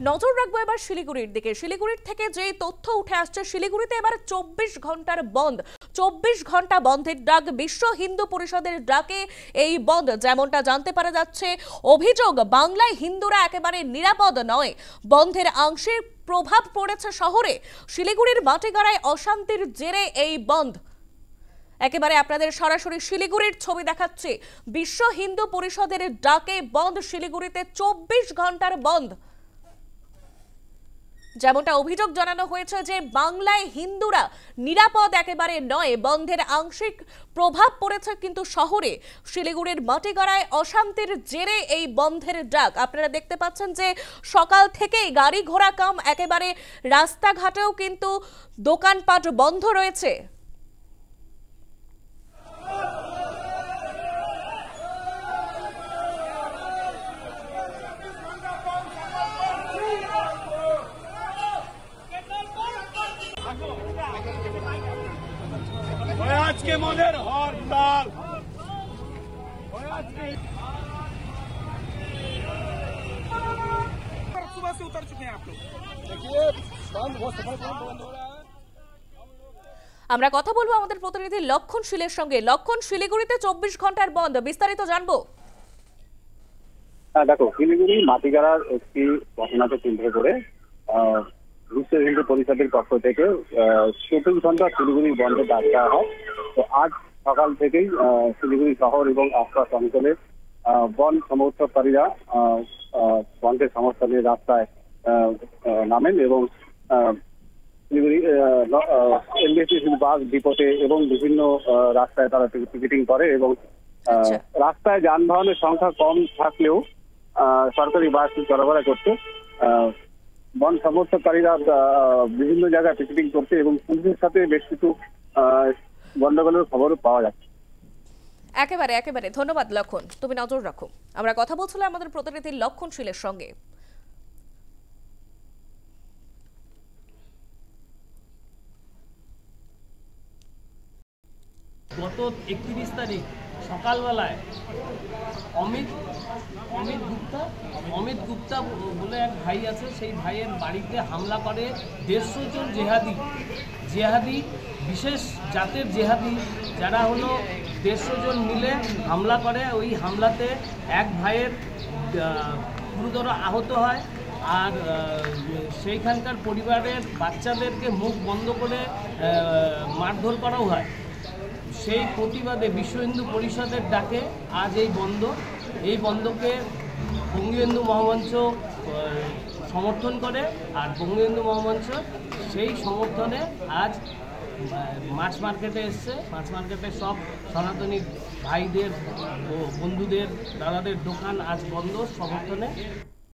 নজর রাখবো এবার শিলিগুড়ির দিকে। শিলিগুড়ির থেকে যে তথ্য উঠে আসছে, শিলিগুড়িতে এবার 24 ঘন্টার বন্ধ। 24 ঘন্টা বন্ধের ডাক, বিশ্ব হিন্দু পরিষদের ডাকে এই বন্ধ। যেমনটা জানতে পারা যাচ্ছে, অভিযোগ বাংলায় হিন্দুরা একেবারে নিরাপদ নয়। বন্ধের আংশিক প্রভাব পড়েছে শহরে। শিলিগুড়ির মাটিগাড়ায় অশান্তির জেরে এই বন্ধ। একেবারে আপনাদের সরাসরি শিলিগুড়ির ছবি দেখাচ্ছে। বিশ্ব হিন্দু পরিষদের ডাকে বন্ধ শিলিগুড়িতে 24 ঘন্টার বন্ধ। যেমনটা অভিযোগ জানানো হয়েছে যে বাংলায় হিন্দুরা নিরাপদ একেবারে নয়। বন্ধের আংশিক প্রভাব পড়েছে কিন্তু শহরে। শিলিগুড়ির মাটিগাড়ায় অশান্তির জেরে এই বন্ধের ডাক। আপনারা দেখতে পাচ্ছেন যে সকাল থেকেই গাড়ি ঘোড়া কাম একেবারে রাস্তাঘাটেও কিন্তু দোকানপাট বন্ধ রয়েছে। आज के मॉडल हड़ताल सुबह से उतर चुके हैं आप लोग। देखिए बंद बहुत सफल बंद हो रहा है। আমরা কথা বলবো আমাদের প্রতিনিধি লক্ষণ শীলের সঙ্গে। লক্ষণ, শিলিগুড়িতে 24 ঘন্টার বন্ধ, বিস্তারিত জানবো। দেখো, শিলিগুড়ি মাটিগাড়ার একটি ঘটনাকে কেন্দ্র করে বিশ্ব হিন্দু পরিষদের পক্ষ থেকে 24 ঘন্টা শিলিগুড়ি বন্ধে ডাক দেওয়া হয়। তো আজ সকাল থেকেই শিলিগুড়ি শহর এবং আশপাশ অঞ্চলে বন সমর্থককারীরা বন্ধের সমর্থনে রাস্তায় নামেন এবং শিলিগুড়ি এমবিএসটি বাস ডিপোতে এবং বিভিন্ন রাস্তায় তারা টিকিটিং করে এবং রাস্তায় যানবাহনের সংখ্যা কম থাকলেও সরকারি বাস চলাফেরা করছে। বন সমর্থককারীরা বিভিন্ন জায়গায় টিকিটিং করছে এবং পুলিশের সাথে বেশ কিছু গন্ডগোলের খবরও পাওয়া যাচ্ছে। একেবারে একেবারে ধন্যবাদ লক্ষণ, তুমি নজর রাখো। আমরা কথা বলছিলাম আমাদের প্রতিনিধি লক্ষণ শীলের সঙ্গে। গত 31 তারিখ সকালবেলায় অমিত গুপ্তা বলে এক ভাই আছে, সেই ভাইয়ের বাড়িতে হামলা করে 150 জন জেহাদি বিশেষ জাতের জেহাদি, যারা হলো 150 জন মিলে হামলা করে। ওই হামলাতে এক ভাইয়ের গুরুতর আহত হয়, আর সেইখানকার পরিবারের বাচ্চাদেরকে মুখ বন্ধ করে মারধর করাও হয়। সেই প্রতিবাদে বিশ্ব হিন্দু পরিষদের ডাকে আজ এই বন্ধকে বঙ্গীয় হিন্দু মহামঞ্চ সমর্থন করে, আর বঙ্গীয় হিন্দু মহামঞ্চ সেই সমর্থনে আজ মাছ মার্কেটে এসছে। মাছ মার্কেটে সব সনাতনী ভাইদের, বন্ধুদের, দাদাদের দোকান আজ বন্ধ সমর্থনে।